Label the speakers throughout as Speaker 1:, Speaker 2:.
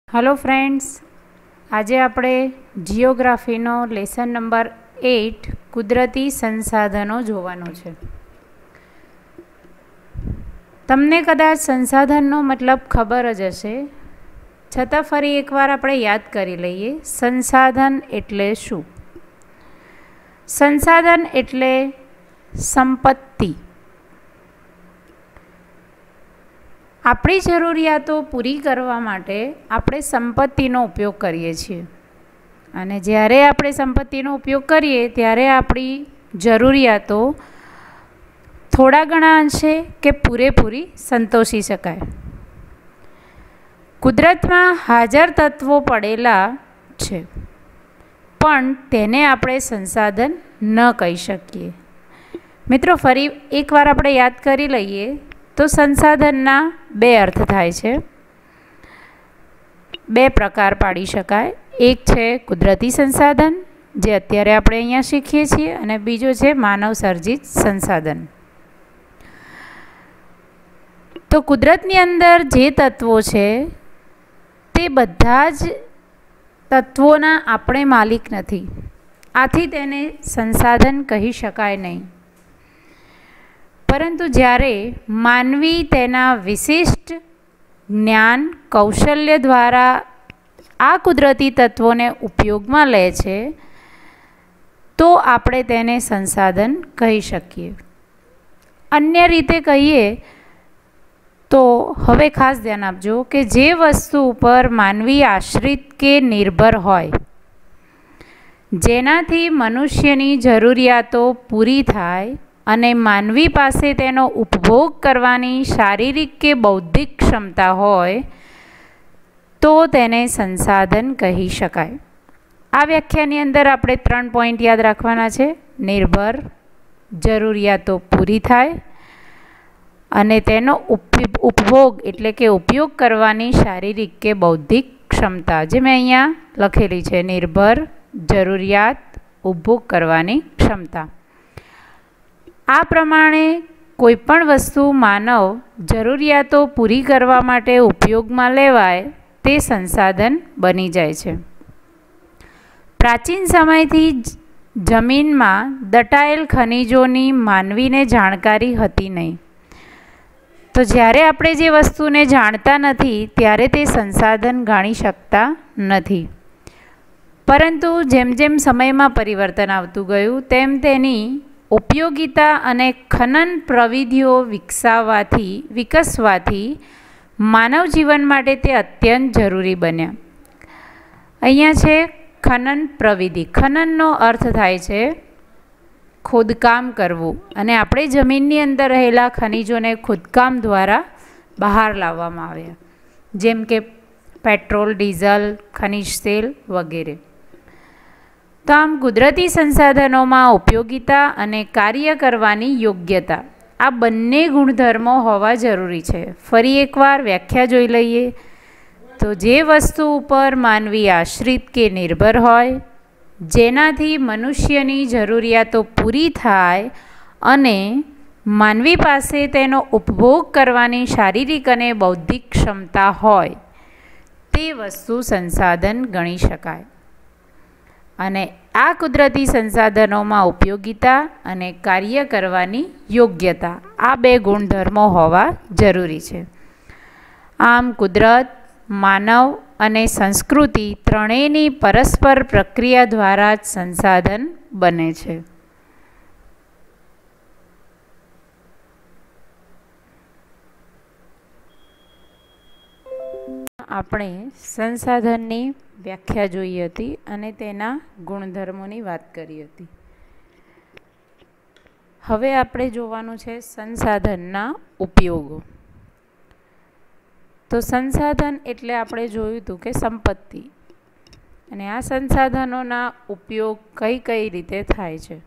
Speaker 1: Hello friends, आज आपणे जियोग्राफीनो lesson number 8 कुदरती संसाधनों जोवानो छे। तमने कदाच संसाधननो मतलब खबर ज हशे, छतां फरी एकवार आपणे याद करी लईए। संसाधन एटले शुं? संसाधन एटले संपत्ति। આપણી જરૂરિયાતો પૂરી કરવા માટે આપણે સંપત્તિનો ઉપયોગ કરીએ છીએ, અને જ્યારે આપણે સંપત્તિનો ઉપયોગ કરીએ ત્યારે આપણી જરૂરિયાતો થોડા ઘણા અંશે કે પૂરેપૂરી સંતોષી શકાય. કુદરતમાં હાજર તત્વો પડેલા છે, પણ તેને આપણે સંસાધન ન કહી શકીએ. મિત્રો, ફરી એકવાર આપણે યાદ કરી લઈએ તો સંસાધનના બે અર્થ થાય છે, બે પ્રકાર પાડી શકાય. એક છે કુદરતી સંસાધન, જે અત્યારે આપણે અહીંયા શીખીએ છીએ, અને બીજો છે માનવ સર્જિત સંસાધન. તો કુદરતની અંદર જે તત્વો છે તે બધા જ તત્વોના આપણે માલિક નથી, આથી તેને સંસાધન કહી શકાય નહીં. પરંતુ જ્યારે માનવી તેના વિશિષ્ટ જ્ઞાન કૌશલ્ય દ્વારા આ કુદરતી તત્વોને ઉપયોગમાં લે છે, તો આપણે તેને સંસાધન કહી શકીએ. અન્ય રીતે કહીએ તો હવે ખાસ ધ્યાન આપજો કે જે વસ્તુ ઉપર માનવી આશ્રિત કે નિર્ભર હોય, જેનાથી મનુષ્યની જરૂરિયાતો પૂરી થાય અને માનવી પાસે તેનો ઉપભોગ કરવાની શારીરિક કે બૌદ્ધિક ક્ષમતા હોય, તો તેને સંસાધન કહી શકાય. આ વ્યાખ્યાની અંદર આપણે 3 પોઈન્ટ યાદ રાખવાના છે: નિર્ભર, જરૂરિયાતો પૂરી થાય, અને તેનો ઉપભોગ એટલે કે ઉપયોગ કરવાની શારીરિક કે બૌદ્ધિક ક્ષમતા, જે મેં અહીંયા લખેલી છે: નિર્ભર, જરૂરિયાત, ઉપભોગ કરવાની ક્ષમતા. આ પ્રમાણે કોઈપણ વસ્તુ માનવ જરૂરિયાતો પૂરી કરવા માટે ઉપયોગમાં લેવાય તે સંસાધન બની જાય છે. પ્રાચીન સમયથી જમીનમાં દટાયેલ ખનિજોની માનવીને જાણકારી હતી નહીં. તો જ્યારે આપણે જે વસ્તુને જાણતા નથી ત્યારે તે સંસાધન ગણી શકતા નથી. પરંતુ જેમ જેમ સમયમાં પરિવર્તન આવતું ગયું તેમ તેની ઉપયોગિતા અને ખનન પ્રવિધિઓ વિકસવાથી માનવ જીવન માટે તે અત્યંત જરૂરી બન્યા. અહીંયા છે ખનન પ્રવિધિ. ખનનનો અર્થ થાય છે ખોદકામ કરવું, અને આપણે જમીનની અંદર રહેલા ખનિજોને ખોદકામ દ્વારા બહાર લાવવામાં આવ્યા, જેમ કે પેટ્રોલ, ડીઝલ, ખનિજ તેલ વગેરે. તો આમ કુદરતી સંસાધનોમાં ઉપયોગિતા અને કાર્ય કરવાની યોગ્યતા, આ બંને ગુણધર્મો હોવા જરૂરી છે. ફરી એકવાર વ્યાખ્યા જોઈ લઈએ તો જે વસ્તુ ઉપર માનવી આશ્રિત કે નિર્ભર હોય, જેનાથી મનુષ્યની જરૂરિયાતો પૂરી થાય અને માનવી પાસે તેનો ઉપભોગ કરવાની શારીરિક અને બૌદ્ધિક ક્ષમતા હોય, તે વસ્તુ સંસાધન ગણી શકાય. અને આ કુદરતી સંસાધનોમાં ઉપયોગિતા અને કાર્ય કરવાની યોગ્યતા, આ બે ગુણધર્મો હોવા જરૂરી છે. આમ કુદરત, માનવ અને સંસ્કૃતિ ત્રણેયની પરસ્પર પ્રક્રિયા દ્વારા જ સંસાધન બને છે. આપણે સંસાધનની વ્યાખ્યા જોઈ હતી અને તેના ગુણધર્મોની વાત કરી હતી. હવે આપણે જોવાનું છે સંસાધનના ઉપયોગો. તો સંસાધન એટલે આપણે જોયું હતું કે સંપત્તિ, અને આ સંસાધનોના ઉપયોગ કઈ કઈ રીતે થાય છે.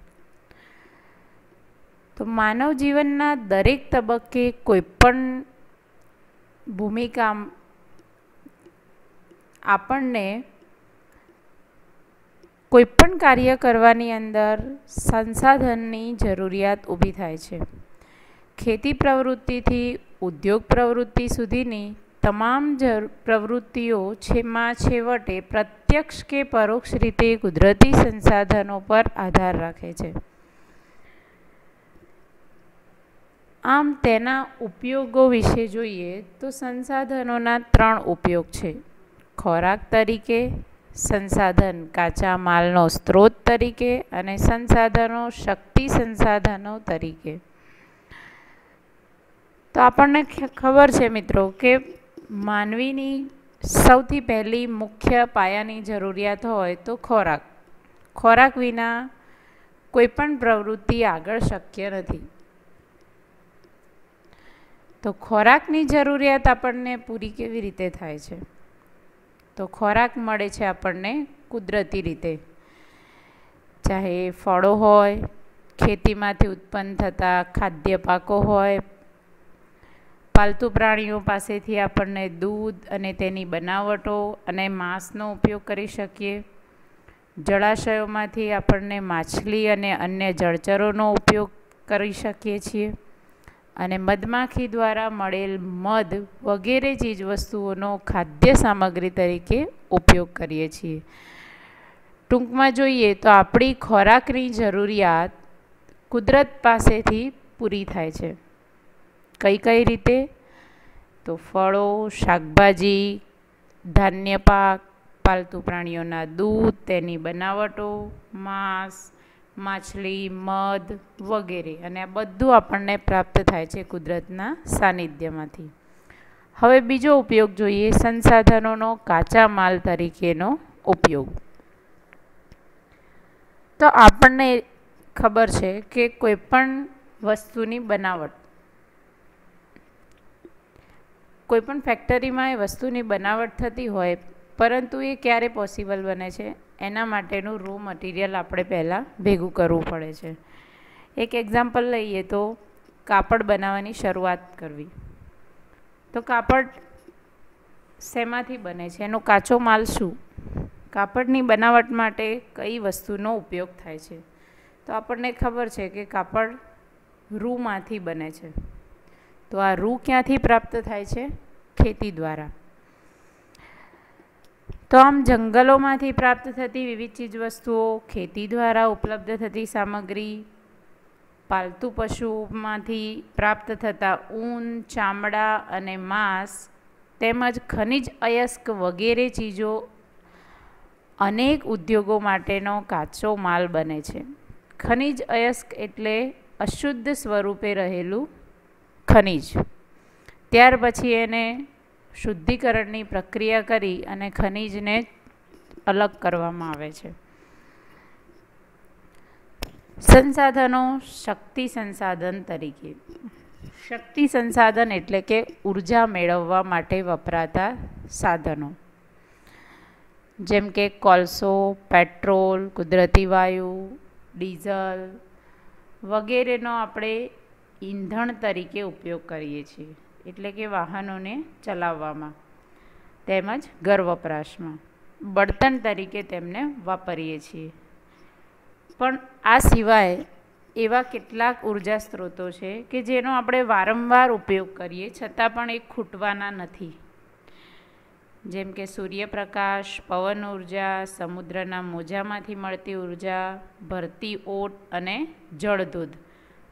Speaker 1: તો માનવ જીવનના દરેક તબક્કે કોઈપણ ભૂમિકા આપણને કોઈપણ કાર્ય કરવાની અંદર સંસાધનની જરૂરિયાત ઊભી થાય છે. ખેતી પ્રવૃત્તિથી ઉદ્યોગ પ્રવૃત્તિ સુધીની તમામ પ્રવૃત્તિઓ છેવટે પ્રત્યક્ષ કે પરોક્ષ રીતે કુદરતી સંસાધનો પર આધાર રાખે છે. આમ તેના ઉપયોગો વિશે જોઈએ તો સંસાધનોના 3 ઉપયોગ છે. ખોરાક તરીકે, સંસાધન કાચા માલનો સ્ત્રોત તરીકે અને સંસાધનો શક્તિ સંસાધનો તરીકે. તો આપણને ખબર છે મિત્રો કે માનવીની સૌથી પહેલી મુખ્ય પાયાની જરૂરિયાત હોય તો ખોરાક. ખોરાક વિના કોઈ પણ પ્રવૃત્તિ આગળ શક્ય નથી. તો ખોરાકની જરૂરિયાત આપણને પૂરી કેવી રીતે થાય છે? તો ખોરાક મળે છે આપણને કુદરતી રીતે. ચાહે ફળો હોય, ખેતીમાંથી ઉત્પન્ન થતા ખાદ્ય પાકો હોય, પાલતુ પ્રાણીઓ પાસેથી આપણને દૂધ અને તેની બનાવટો અને માંસનો ઉપયોગ કરી શકીએ. જળાશયોમાંથી આપણને માછલી અને અન્ય જળચરોનો ઉપયોગ કરી શકીએ છીએ. અને મધમાખી દ્વારા મળેલ મધ વગેરે ચીજવસ્તુઓનો ખાદ્ય સામગ્રી તરીકે ઉપયોગ કરીએ છીએ. ટૂંકમાં જોઈએ તો આપણી ખોરાકની જરૂરિયાત કુદરત પાસેથી પૂરી થાય છે. કઈ કઈ રીતે? તો ફળો, શાકભાજી, ધાન્ય પાક, પાલતુ પ્રાણીઓના દૂધ, તેની બનાવટો, માંસ, માછલી, મધ વગેરે. અને આ બધું આપણને પ્રાપ્ત થાય છે કુદરતના સાનિધ્યમાંથી. હવે બીજો ઉપયોગ જોઈએ, સંસાધનોનો કાચા માલ તરીકેનો ઉપયોગ. તો આપણને ખબર છે કે કોઈ પણ વસ્તુની બનાવટ, કોઈ પણ ફેક્ટરીમાં એ વસ્તુની બનાવટ થતી હોય, પરંતુ એ ક્યારે પોસિબલ બને છે? એના માટેનું રો મટીરિયલ આપણે પહેલાં ભેગું કરવું પડે છે. એક એક્ઝામ્પલ લઈએ તો કાપડ બનાવવાની શરૂઆત કરવી. તો કાપડ શેમાંથી બને છે? એનો કાચો માલ શું? કાપડની બનાવટ માટે કઈ વસ્તુનો ઉપયોગ થાય છે? તો આપણને ખબર છે કે કાપડ રૂમાંથી બને છે. તો આ રૂ ક્યાંથી પ્રાપ્ત થાય છે? ખેતી દ્વારા. તો આમ જંગલોમાંથી પ્રાપ્ત થતી વિવિધ ચીજવસ્તુઓ, ખેતી દ્વારા ઉપલબ્ધ થતી સામગ્રી, પાલતુ પશુઓમાંથી પ્રાપ્ત થતા ઊન, ચામડા અને માંસ, તેમજ ખનિજ અયસ્ક વગેરે ચીજો અનેક ઉદ્યોગો માટેનો કાચો માલ બને છે. ખનિજ અયસ્ક એટલે અશુદ્ધ સ્વરૂપે રહેલું ખનિજ. ત્યાર પછી એને શુદ્ધિકરણની પ્રક્રિયા કરી અને ખનિજને અલગ કરવામાં આવે છે. સંસાધનો શક્તિ સંસાધન તરીકે. શક્તિ સંસાધન એટલે કે ઉર્જા મેળવવા માટે વપરાતા સાધનો, જેમ કે કોલસો, પેટ્રોલ, કુદરતી વાયુ, ડીઝલ વગેરેનો આપણે ઈંધણ તરીકે ઉપયોગ કરીએ છીએ. એટલે કે વાહનોને ચલાવવામાં તેમજ ઘર વપરાશમાં બળતણ તરીકે તેમને વાપરીએ છીએ. પણ આ સિવાય એવા કેટલાક ઉર્જા સ્ત્રોતો છે કે જેનો આપણે વારંવાર ઉપયોગ કરીએ છતાં પણ એ ખૂટવાના નથી. જેમ કે સૂર્યપ્રકાશ, પવન ઉર્જા, સમુદ્રના મોજામાંથી મળતી ઉર્જા, ભરતી ઓટ અને જળધોધ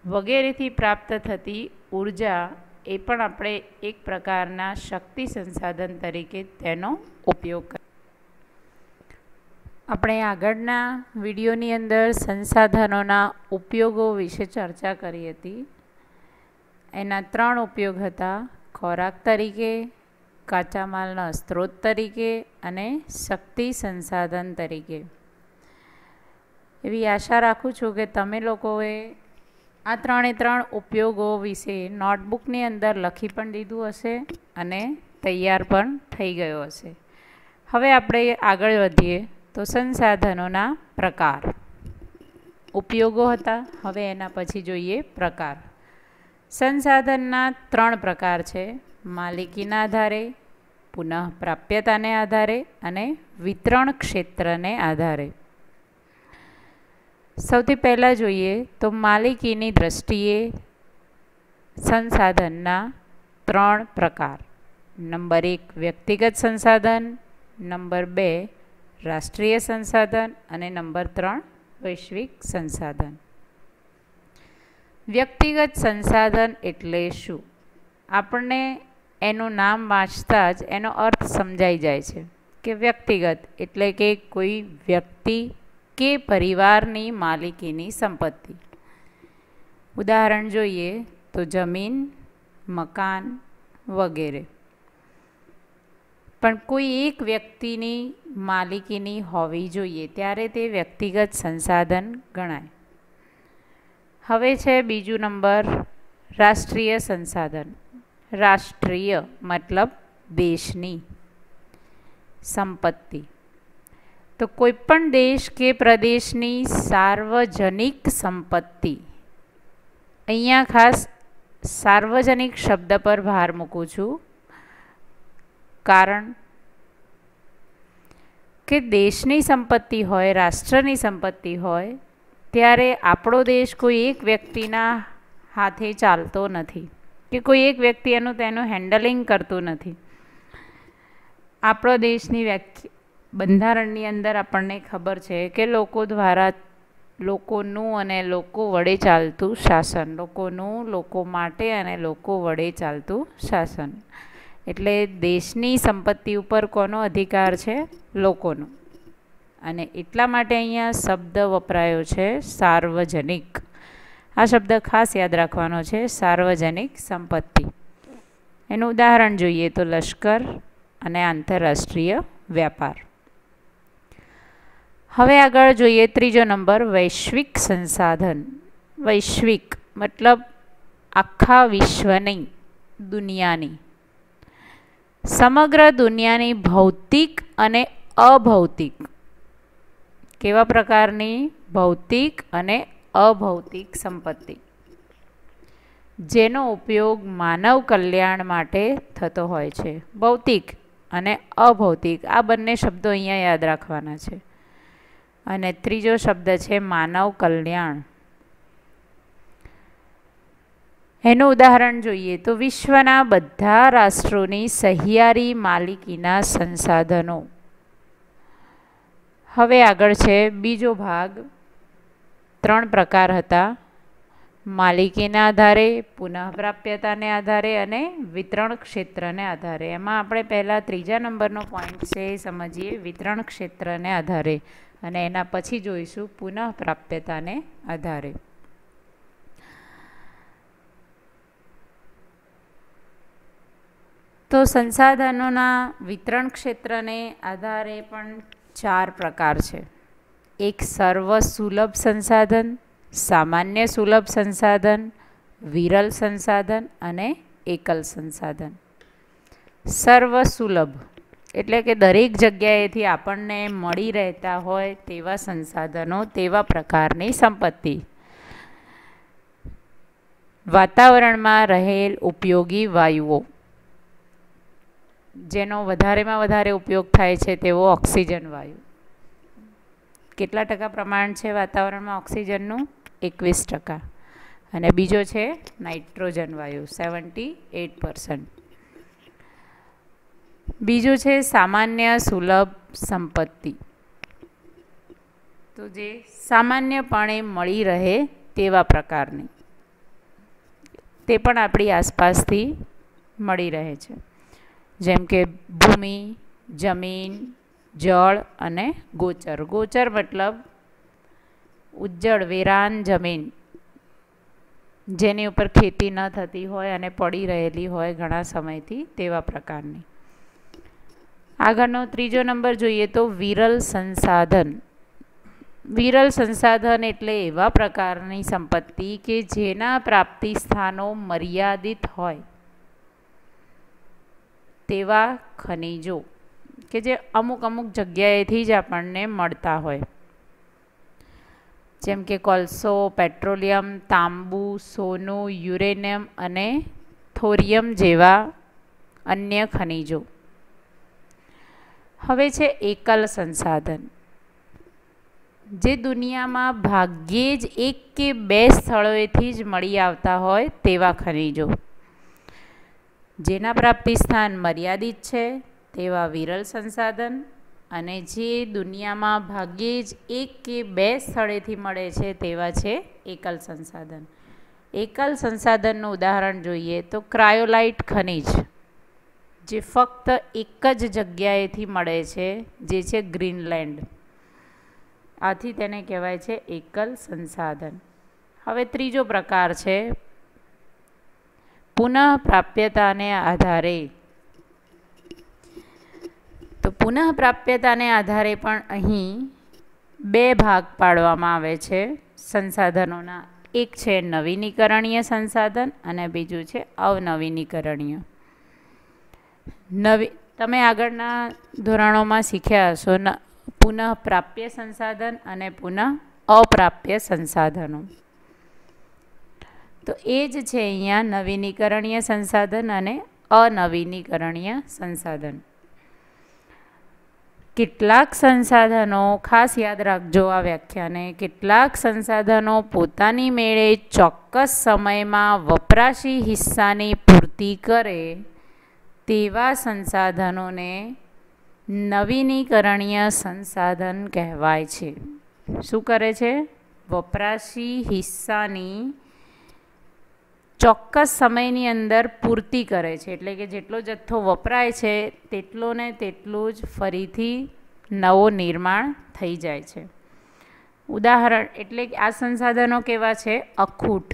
Speaker 1: વગેરેથી પ્રાપ્ત થતી ઉર્જા એ પણ આપણે એક પ્રકારના શક્તિ સંસાધન તરીકે તેનો ઉપયોગ કરીએ. આપણે આગળના વિડીયોની અંદર સંસાધનોના ઉપયોગો વિશે ચર્ચા કરી હતી. એના 3 ઉપયોગ હતા: ખોરાક તરીકે, કાચા માલના સ્ત્રોત તરીકે અને શક્તિ સંસાધન તરીકે. એવી આશા રાખું છું કે તમે લોકોએ આ 3 ઉપયોગો વિશે નોટબુકની અંદર લખી પણ દીધું હશે અને તૈયાર પણ થઈ ગયો હશે. હવે આપણે આગળ વધીએ તો સંસાધનોના પ્રકાર. ઉપયોગો હતા, હવે એના પછી જોઈએ પ્રકાર. સંસાધનના 3 પ્રકાર છે: માલિકીના આધારે, પુનઃપ્રાપ્યતાને આધારે અને વિતરણ ક્ષેત્રને આધારે. સૌથી પહેલાં જોઈએ તો માલિકીની દ્રષ્ટિએ સંસાધનના 3 પ્રકાર. નંબર 1 વ્યક્તિગત સંસાધન, નંબર 2 રાષ્ટ્રીય સંસાધન અને નંબર 3 વૈશ્વિક સંસાધન. વ્યક્તિગત સંસાધન એટલે શું? આપણને એનું નામ વાંચતા જ એનો અર્થ સમજાઈ જાય છે કે વ્યક્તિગત એટલે કે કોઈ વ્યક્તિ કે પરિવારની માલિકીની સંપત્તિ. ઉદાહરણ જોઈએ તો જમીન, મકાન વગેરે. પણ કોઈ એક વ્યક્તિની માલિકીની હોવી જોઈએ ત્યારે તે વ્યક્તિગત સંસાધન ગણાય. હવે છે બીજું નંબર રાષ્ટ્રીય સંસાધન. રાષ્ટ્રીય મતલબ દેશની સંપત્તિ. તો કોઈ પણ દેશ કે પ્રદેશની સાર્વજનિક સંપત્તિ. અહીંયા ખાસ સાર્વજનિક શબ્દ પર ભાર મૂકું છું, કારણ કે દેશની સંપત્તિ હોય, રાષ્ટ્રની સંપત્તિ હોય ત્યારે આપણો દેશ કોઈ એક વ્યક્તિના હાથે ચાલતો નથી કે કોઈ એક વ્યક્તિ તેનું હેન્ડલિંગ કરતું નથી. આપણો દેશની બંધારણની અંદર આપણને ખબર છે કે લોકો દ્વારા, લોકોનું અને લોકો વડે ચાલતું શાસન, લોકોનું, લોકો માટે અને લોકો વડે ચાલતું શાસન. એટલે દેશની સંપત્તિ ઉપર કોનો અધિકાર છે? લોકોનો. અને એટલા માટે અહીંયા શબ્દ વપરાયો છે સાર્વજનિક. આ શબ્દ ખાસ યાદ રાખવાનો છે, સાર્વજનિક સંપત્તિ. એનું ઉદાહરણ જોઈએ તો લશ્કર અને આંતરરાષ્ટ્રીય વ્યાપાર. હવે આગળ જોઈએ ત્રીજો નંબર વૈશ્વિક સંસાધન. વૈશ્વિક મતલબ આખા વિશ્વની, દુનિયાની, સમગ્ર દુનિયાની ભૌતિક અને અભૌતિક. કેવા પ્રકારની? ભૌતિક અને અભૌતિક સંપત્તિ જેનો ઉપયોગ માનવ કલ્યાણ માટે થતો હોય છે. ભૌતિક અને અભૌતિક આ બંને શબ્દો અહીંયા યાદ રાખવાના છે. અને ત્રીજો શબ્દ છે માનવ કલ્યાણ. એનું ઉદાહરણ જોઈએ તો વિશ્વના બધા રાષ્ટ્રોની સહિયારી માલિકીના સંસાધનો. હવે આગળ છે બીજો ભાગ. 3 પ્રકાર હતા: માલિકીના આધારે, પુનઃપ્રાપ્યતાને આધારે અને વિતરણ ક્ષેત્રને આધારે. એમાં આપણે પહેલાં ત્રીજા નંબરનો પોઈન્ટ છે એ સમજીએ, વિતરણ ક્ષેત્રને આધારે, અને એના પછી જોઈશું પુનઃપ્રાપ્યતાને આધારે. તો સંસાધનોના વિતરણ ક્ષેત્રને આધારે પણ 4 પ્રકાર છે. એક સર્વસુલભ સંસાધન, સામાન્ય સુલભ સંસાધન, વિરલ સંસાધન અને એકલ સંસાધન. સર્વસુલભ એટલે કે દરેક જગ્યાએથી આપણને મળી રહેતા હોય તેવા સંસાધનો, તેવા પ્રકારની સંપત્તિ. વાતાવરણમાં રહેલ ઉપયોગી વાયુઓ, જેનો વધારેમાં વધારે ઉપયોગ થાય છે તેવો ઓક્સિજન વાયુ. કેટલા ટકા પ્રમાણ છે વાતાવરણમાં ઓક્સિજનનું? 21%. અને બીજો છે નાઇટ્રોજન વાયુ, 78%. બીજું છે સામાન્ય સુલભ સંપત્તિ. તો જે સામાન્યપણે મળી રહે તેવા પ્રકારની, તે પણ આપણી આસપાસથી મળી રહે છે. જેમ કે ભૂમિ, જમીન, જળ અને ગોચર. ગોચર મતલબ ઉજ્જડ વેરાન જમીન, જેની ઉપર ખેતી ન થતી હોય અને પડી રહેલી હોય ઘણા સમયથી, તેવા પ્રકારની. આગળનો ત્રીજો નંબર જોઈએ તો વિરલ સંસાધન. વિરલ સંસાધન એટલે એવા પ્રકારની સંપત્તિ કે જેના પ્રાપ્તિ સ્થાનો મર્યાદિત હોય તેવા ખનિજો કે જે અમુક જગ્યાએથી જ આપણને મળતા હોય. જેમ કે કોલસો, પેટ્રોલિયમ, તાંબુ, સોનું, યુરેનિયમ અને થોરિયમ જેવા અન્ય ખનિજો. હવે છે એકલ સંસાધન, જે દુનિયામાં ભાગ્યે જ 1 કે 2 સ્થળોએથી જ મળી આવતા હોય તેવા ખનિજો. જેના પ્રાપ્તિ સ્થાન મર્યાદિત છે તેવા વિરલ સંસાધન, અને જે દુનિયામાં ભાગ્યે જ એક કે બે સ્થળેથી મળે છે તેવા છે એકલ સંસાધન. એકલ સંસાધનનું ઉદાહરણ જોઈએ તો ક્રાયોલાઇટ ખનિજ, જે ફક્ત એક જ જગ્યાએથી મળે છે, જે છે ગ્રીનલેન્ડ. આથી તેને કહેવાય છે એકલ સંસાધન. હવે ત્રીજો પ્રકાર છે પુનઃપ્રાપ્યતાને આધારે. તો પુનઃપ્રાપ્યતાને આધારે પણ અહીં બે ભાગ પાડવામાં આવે છે સંસાધનોના. એક છે નવીનીકરણીય સંસાધન અને બીજું છે અવનવીનીકરણીય. તમે આગળના ધોરણોમાં શીખ્યા હશો પુનઃપ્રાપ્ય સંસાધન અને પુનઃ અપ્રાપ્ય સંસાધનો. તો એ જ છે અહીંયા નવીનીકરણીય સંસાધન અને અનવીનીકરણીય સંસાધન. કેટલાક સંસાધનો, ખાસ યાદ રાખજો આ વ્યાખ્યાને, કેટલાક સંસાધનો પોતાની મેળે ચોક્કસ સમયમાં વપરાશી હિસ્સાની પૂર્તિ કરે તેવા સંસાધનોને નવીનીકરણીય સંસાધન કહેવાય છે. શું કરે છે? વપરાશી હિસ્સાની ચોક્કસ સમયની અંદર પૂર્તિ કરે છે. એટલે કે જેટલો જથ્થો વપરાય છે તેટલો ને તેટલું જ ફરીથી નવો નિર્માણ થઈ જાય છે. ઉદાહરણ એટલે કે આ સંસાધનો કેવા છે? અખૂટ.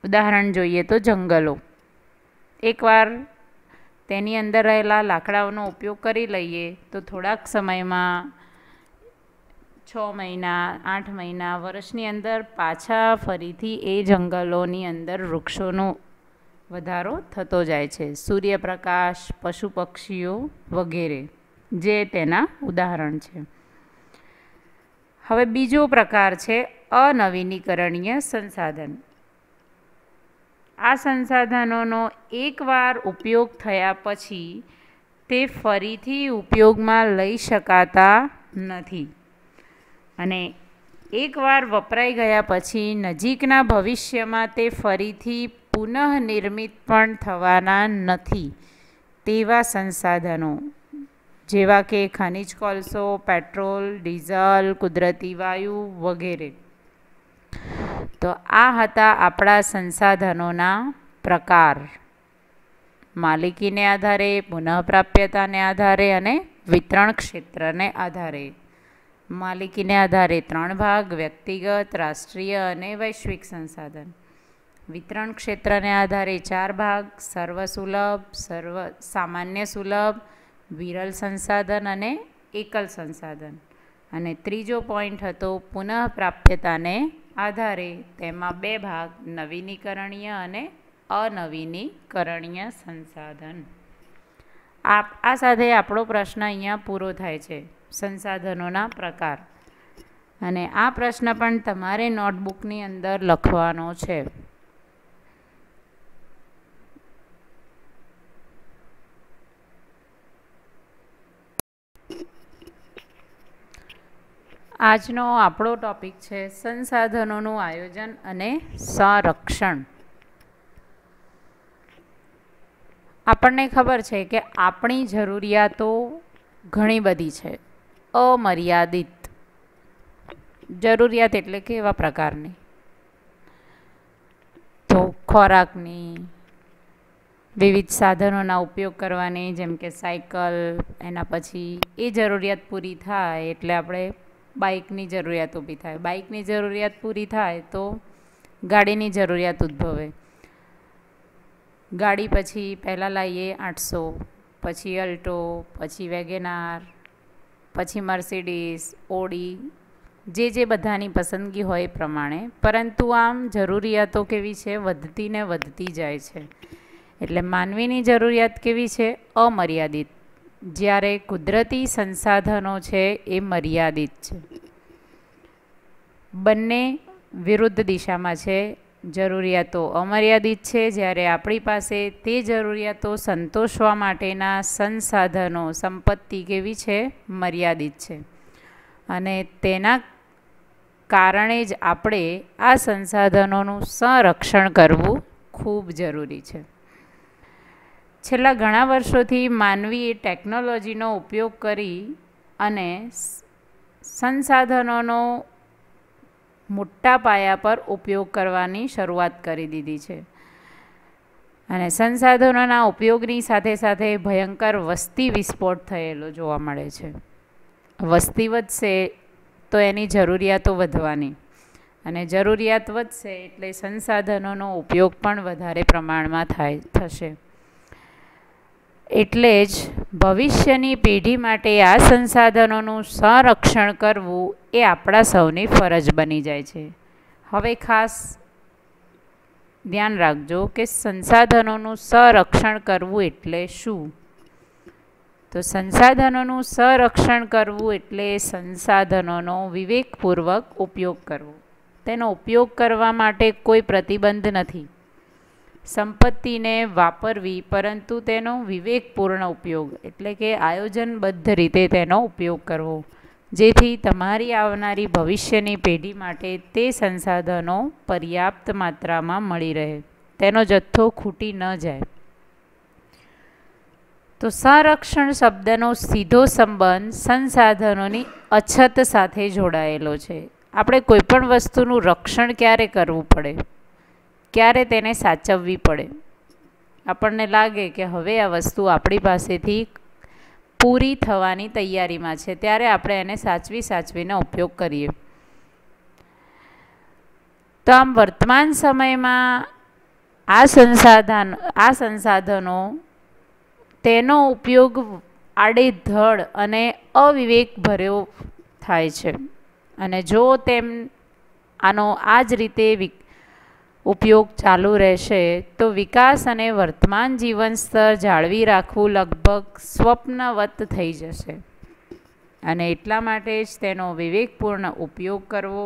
Speaker 1: ઉદાહરણ જોઈએ તો જંગલો. એકવાર તેની અંદર રહેલા લાકડાઓનો ઉપયોગ કરી લઈએ તો થોડાક સમયમાં 6 મહિના, 8 મહિના, વર્ષની અંદર પાછા ફરીથી એ જંગલોની અંદર વૃક્ષોનો વધારો થતો જાય છે. સૂર્યપ્રકાશ, પશુ પક્ષીઓ વગેરે જે તેના ઉદાહરણ છે. હવે બીજો પ્રકાર છે અનવીનીકરણીય સંસાધન. આ સંસાધનોનો એકવાર ઉપયોગ થયા પછી તે ફરીથી ઉપયોગમાં લઈ શકાતા નથી, અને એકવાર વપરાઈ ગયા પછી નજીકના ભવિષ્યમાં તે ફરીથી પુનઃનિર્મિત પણ થવાના નથી તેવા સંસાધનો, જેવા કે ખનિજ કોલસો, પેટ્રોલ, ડીઝલ, કુદરતી વાયુ વગેરે. તો આ હતા આપણા સંસાધનોના પ્રકાર: માલિકીને આધારે, પુનઃપ્રાપ્યતાને આધારે અને વિતરણ ક્ષેત્રને આધારે. માલિકીને આધારે 3 ભાગ: વ્યક્તિગત, રાષ્ટ્રીય અને વૈશ્વિક સંસાધન. વિતરણ ક્ષેત્રને આધારે 4 ભાગ: સર્વસુલભ, સામાન્ય સુલભ, વિરલ સંસાધન અને એકલ સંસાધન. અને ત્રીજો પોઈન્ટ હતો પુનઃપ્રાપ્યતાને આધારે, તેમાં 2 ભાગ: નવીનીકરણીય અને અનવીનીકરણીય સંસાધન. આ સાથે આપણો પ્રશ્ન અહીંયા પૂરો થાય છે, સંસાધનોના પ્રકાર. અને આ પ્રશ્ન પણ તમારે નોટબુકની અંદર લખવાનો છે. આજનો આપણો ટોપિક છે સંસાધનોનું આયોજન અને સંરક્ષણ. આપણને ખબર છે કે આપણી જરૂરિયાતો ઘણી બધી છે, અમર્યાદિત. જરૂરિયાત એટલે કે એવા પ્રકારની તો ખોરાકની, વિવિધ સાધનોના ઉપયોગ કરવાની, જેમ કે સાયકલ. એના પછી એ જરૂરિયાત પૂરી થાય એટલે આપણે બાઇકની જરૂરિયાત ઊભી થાય. બાઇકની જરૂરિયાત પૂરી થાય તો ગાડીની જરૂરિયાત ઉદ્ભવે. ગાડી પછી પહેલાં લાવીએ 800, પછી અલ્ટો, પછી વેગેનાર, પછી મર્સિડીઝ, ઓડી, જે બધાની પસંદગી હોય એ પ્રમાણે. પરંતુ આમ જરૂરિયાતો કેવી છે? વધતી ને વધતી જાય છે. એટલે માનવીની જરૂરિયાત કેવી છે? અમર્યાદિત. જ્યારે કુદરતી સંસાધનો છે એ મર્યાદિત છે. બંને વિરુદ્ધ દિશામાં છે. જરૂરિયાતો અમર્યાદિત છે, જ્યારે આપણી પાસે તે જરૂરિયાતો સંતોષવા માટેના સંસાધનો, સંપત્તિ કેવી છે? મર્યાદિત છે. અને તેના કારણે જ આપણે આ સંસાધનોનું સંરક્ષણ કરવું ખૂબ જરૂરી છે. છેલ્લા ઘણા વર્ષોથી માનવીએ ટેકનોલોજીનો ઉપયોગ કરી અને સંસાધનોનો મોટા પાયા પર ઉપયોગ કરવાની શરૂઆત કરી દીધી છે. અને સંસાધનોના ઉપયોગની સાથે સાથે ભયંકર વસ્તી વિસ્ફોટ થયેલો જોવા મળે છે. વસ્તી વધશે તો એની જરૂરિયાતો વધવાની, અને જરૂરિયાત વધશે એટલે સંસાધનોનો ઉપયોગ પણ વધારે પ્રમાણમાં થશે. એટલે જ ભવિષ્યની પેઢી માટે આ સંસાધનોનું સંરક્ષણ કરવું એ આપણા સૌની ફરજ બની જાય છે. હવે ખાસ ધ્યાન રાખજો કે સંસાધનોનું સંરક્ષણ કરવું એટલે શું? તો સંસાધનોનું સંરક્ષણ કરવું એટલે સંસાધનોનો વિવેકપૂર્વક ઉપયોગ કરવો. તેનો ઉપયોગ કરવા માટે કોઈ પ્રતિબંધ નથી. સંપત્તિને વાપરવી, પરંતુ તેનો વિવેકપૂર્ણ ઉપયોગ એટલે કે આયોજનબદ્ધ રીતે તેનો ઉપયોગ કરવો, જેથી તમારી આવનારી ભવિષ્યની પેઢી માટે તે સંસાધનો પર્યાપ્ત માત્રામાં મળી રહે, તેનો જથ્થો ખૂટી ન જાય. તો સંરક્ષણ શબ્દનો સીધો સંબંધ સંસાધનોની અછત સાથે જોડાયેલો છે. આપણે કોઈપણ વસ્તુનું રક્ષણ ક્યારે કરવું પડે? ક્યારે તેને સાચવવી પડે? આપણને લાગે કે હવે આ વસ્તુ આપણી પાસેથી પૂરી થવાની તૈયારીમાં છે, ત્યારે આપણે એને સાચવીને ઉપયોગ કરીએ. તો આમ વર્તમાન સમયમાં આ સંસાધનો તેનો ઉપયોગ આડેધડ અને અવિવેકભર્યો થાય છે. અને જો આનો આ જ રીતે ઉપયોગ ચાલુ રહેશે તો વિકાસ અને વર્તમાન જીવન સ્તર જાળવી રાખવું લગભગ સ્વપ્નવત થઈ જશે. અને એટલા માટે જ તેનો વિવેકપૂર્ણ ઉપયોગ કરવો,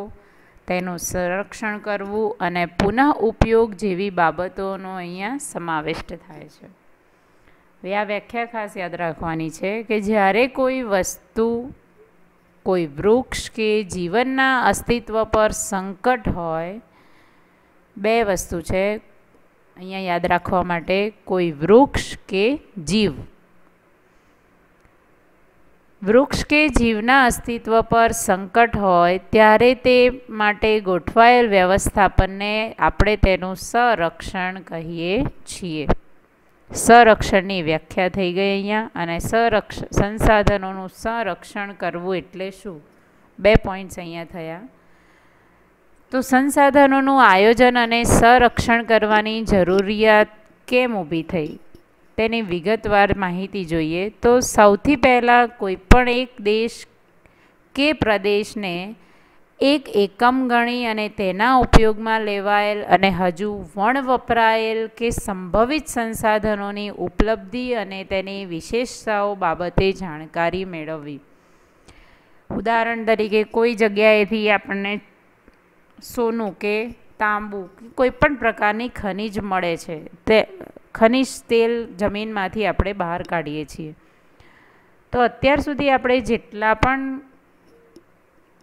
Speaker 1: તેનું સંરક્ષણ કરવું અને પુનઃ ઉપયોગ જેવી બાબતોનો અહીંયા સમાવિષ્ટ થાય છે. હવે આ વ્યાખ્યા ખાસ યાદ રાખવાની છે કે જ્યારે કોઈ વસ્તુ, કોઈ વૃક્ષ કે જીવનના અસ્તિત્વ પર સંકટ હોય, બે વસ્તુ છે અહીંયા યાદ રાખવા માટે, કોઈ વૃક્ષ કે જીવ. વૃક્ષ કે જીવના અસ્તિત્વ પર સંકટ હોય ત્યારે તે માટે ગોઠવાયેલ વ્યવસ્થાપનને આપણે તેનું સંરક્ષણ કહીએ છીએ. સંરક્ષણની વ્યાખ્યા થઈ ગઈ અહીંયા. અને સંસાધનોનું સંરક્ષણ કરવું એટલે શું? બે પોઈન્ટ્સ અહીંયા થયા. તો સંસાધનોનું આયોજન અને સંરક્ષણ કરવાની જરૂરિયાત કેમ ઊભી થઈ તેની વિગતવાર માહિતી જોઈએ. તો સૌથી પહેલાં કોઈપણ એક દેશ કે પ્રદેશને એક એકમ ગણી અને તેના ઉપયોગમાં લેવાયેલ અને હજુ વપરાયેલ કે સંભવિત સંસાધનોની ઉપલબ્ધિ અને તેની વિશેષતાઓ બાબતે જાણકારી મેળવવી. ઉદાહરણ તરીકે કોઈ જગ્યાએથી આપણને સોનું કે તાંબુ કોઈ પણ પ્રકારની ખનિજ મળે છે, તે ખનિજ તેલ જમીનમાંથી આપણે બહાર કાઢીએ છીએ. તો અત્યાર સુધી આપણે જેટલા પણ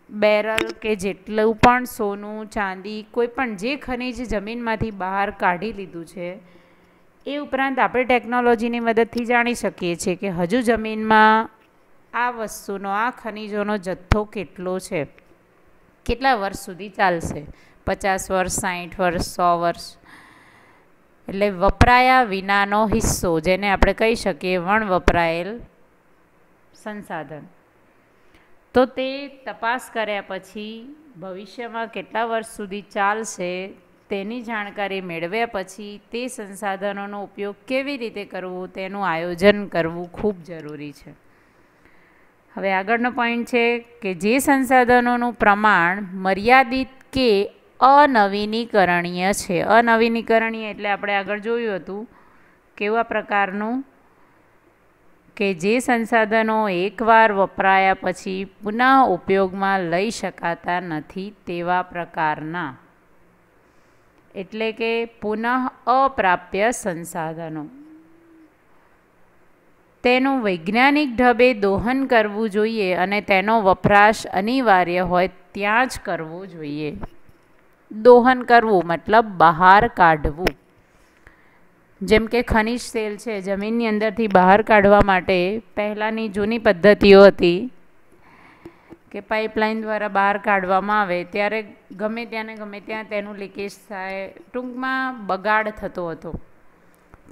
Speaker 1: બેરલ કે જેટલું પણ સોનું, ચાંદી, કોઈ પણ જે ખનિજ જમીનમાંથી બહાર કાઢી લીધું છે, એ ઉપરાંત આપણે ટેકનોલોજીની મદદથી જાણી શકીએ છીએ કે હજુ જમીનમાં આ વસ્તુનો, આ ખનિજોનો જથ્થો કેટલો છે, કેટલા વર્ષ સુધી ચાલશે. 50 વર્ષ, 60 વર્ષ, 100 વર્ષ. એટલે વપરાયા વિનાનો હિસ્સો, જેને આપણે કહી શકીએ વપરાયેલ સંસાધન. તો તે તપાસ કર્યા પછી ભવિષ્યમાં કેટલા વર્ષ સુધી ચાલશે તેની જાણકારી મેળવ્યા પછી તે સંસાધનોનો ઉપયોગ કેવી રીતે કરવો તેનું આયોજન કરવું ખૂબ જરૂરી છે. હવે આગળનો પોઈન્ટ છે કે જે સંસાધનોનું પ્રમાણ મર્યાદિત કે અનવીનીકરણીય છે. અનવીનીકરણીય એટલે આપણે આગળ જોયું હતું કેવા પ્રકારનું, કે જે સંસાધનો એકવાર વપરાયા પછી પુનઃ ઉપયોગમાં લઈ શકાતા નથી તેવા પ્રકારના, એટલે કે પુનઃ અપ્રાપ્ય સંસાધનો. તેનું વૈજ્ઞાનિક ઢબે દોહન કરવું જોઈએ અને તેનો વપરાશ અનિવાર્ય હોય ત્યાં જ કરવો જોઈએ. દોહન કરવું મતલબ બહાર કાઢવું. જેમ કે ખનિજ તેલ છે, જમીનની અંદરથી બહાર કાઢવા માટે પહેલાંની જૂની પદ્ધતિઓ હતી કે પાઇપલાઇન દ્વારા બહાર કાઢવામાં આવે ત્યારે ગમે ત્યાં તેનું લીકેજ થાય, ટૂંકમાં બગાડ થતો હતો.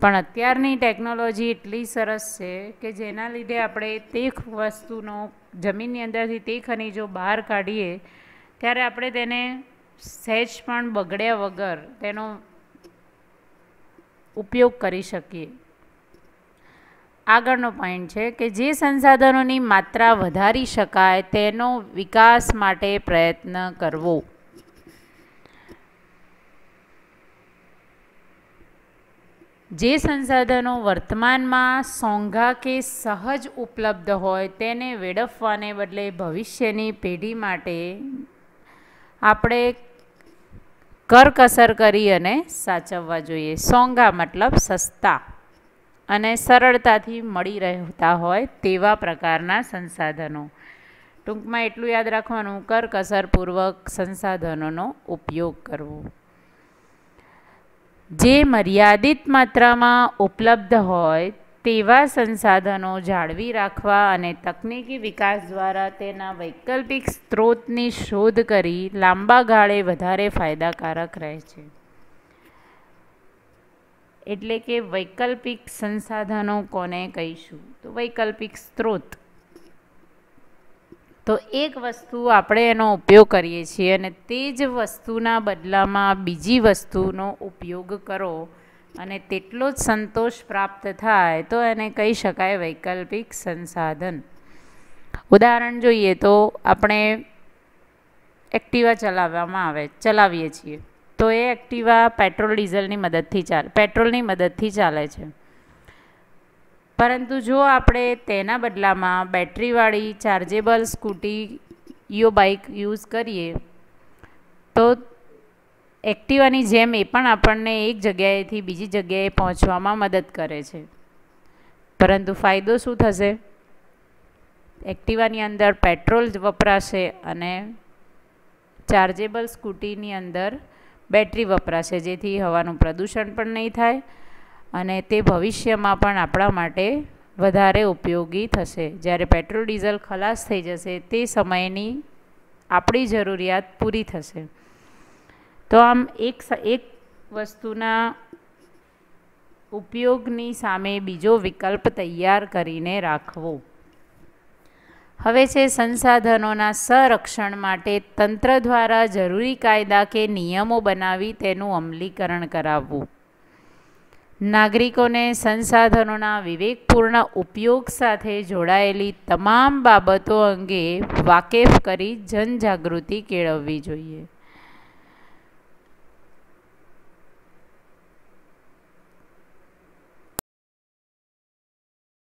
Speaker 1: પણ અત્યારની ટેકનોલોજી એટલી સરસ છે કે જેના લીધે આપણે તે વસ્તુનો જમીનની અંદરથી તે ખનિજો બહાર કાઢીએ ત્યારે આપણે તેને સહેજ પણ બગડ્યા વગર તેનો ઉપયોગ કરી શકીએ. આગળનો પોઈન્ટ છે કે જે સંસાધનોની માત્રા વધારી શકાય તેનો વિકાસ માટે પ્રયત્ન કરવો. જે સંસાધનો વર્તમાનમાં સોંઘા કે સહજ ઉપલબ્ધ હોય તેને વેડફવાને બદલે ભવિષ્યની પેઢી માટે આપણે કરકસર કરી અને સાચવવા જોઈએ. સોંઘા મતલબ સસ્તા અને સરળતાથી મળી રહેતા હોય તેવા પ્રકારના સંસાધનો. ટૂંકમાં એટલું યાદ રાખવાનું, કરકસરપૂર્વક સંસાધનોનો ઉપયોગ કરવો. જે મર્યાદિત માત્રામાં ઉપલબ્ધ હોય તેવા સંસાધનો જાળવી રાખવા અને તકનીકી વિકાસ દ્વારા તેના વૈકલ્પિક સ્ત્રોતની શોધ કરી લાંબા ગાળે વધારે ફાયદાકારક રહે છે. એટલે કે વૈકલ્પિક સંસાધનો કોને કહીશું? તો વૈકલ્પિક સ્ત્રોત. તો એક વસ્તુ આપણે એનો ઉપયોગ કરીએ છીએ અને તે જ વસ્તુના બદલામાં બીજી વસ્તુનો ઉપયોગ કરો અને તેટલો જ સંતોષ પ્રાપ્ત થાય તો એને કહી શકાય વૈકલ્પિક સંસાધન. ઉદાહરણ જોઈએ તો આપણે એક્ટિવા ચલાવીએ છીએ તો એ એક્ટિવા પેટ્રોલની મદદથી ચાલે છે. પરંતુ જો આપણે તેના બદલામાં બેટરીવાળી ચાર્જેબલ સ્કૂટી બાઇક યુઝ કરીએ તો એક્ટિવાની જેમ એ પણ આપણને એક જગ્યાએથી બીજી જગ્યાએ પહોંચવામાં મદદ કરે છે. પરંતુ ફાયદો શું થશે? એક્ટિવાની અંદર પેટ્રોલ જ વપરાશે અને ચાર્જેબલ સ્કૂટીની અંદર બેટરી વપરાશે, જેથી હવાનું પ્રદૂષણ પણ નહીં થાય અને તે ભવિષ્યમાં પણ આપણા માટે વધારે ઉપયોગી થશે. જ્યારે પેટ્રોલ ડીઝલ ખલાસ થઈ જશે તે સમયની આપણી જરૂરિયાત પૂરી થશે. તો આમ એક વસ્તુના ઉપયોગની સામે બીજો વિકલ્પ તૈયાર કરીને રાખવો. હવે છે સંસાધનોના સંરક્ષણ માટે તંત્ર દ્વારા જરૂરી કાયદા કે નિયમો બનાવી તેનું અમલીકરણ કરાવવું. નાગરિકોને સંસાધનોના વિવેકપૂર્ણ ઉપયોગ સાથે જોડાયેલી તમામ બાબતો અંગે વાકેફ કરી જનજાગૃતિ કેળવવી જોઈએ.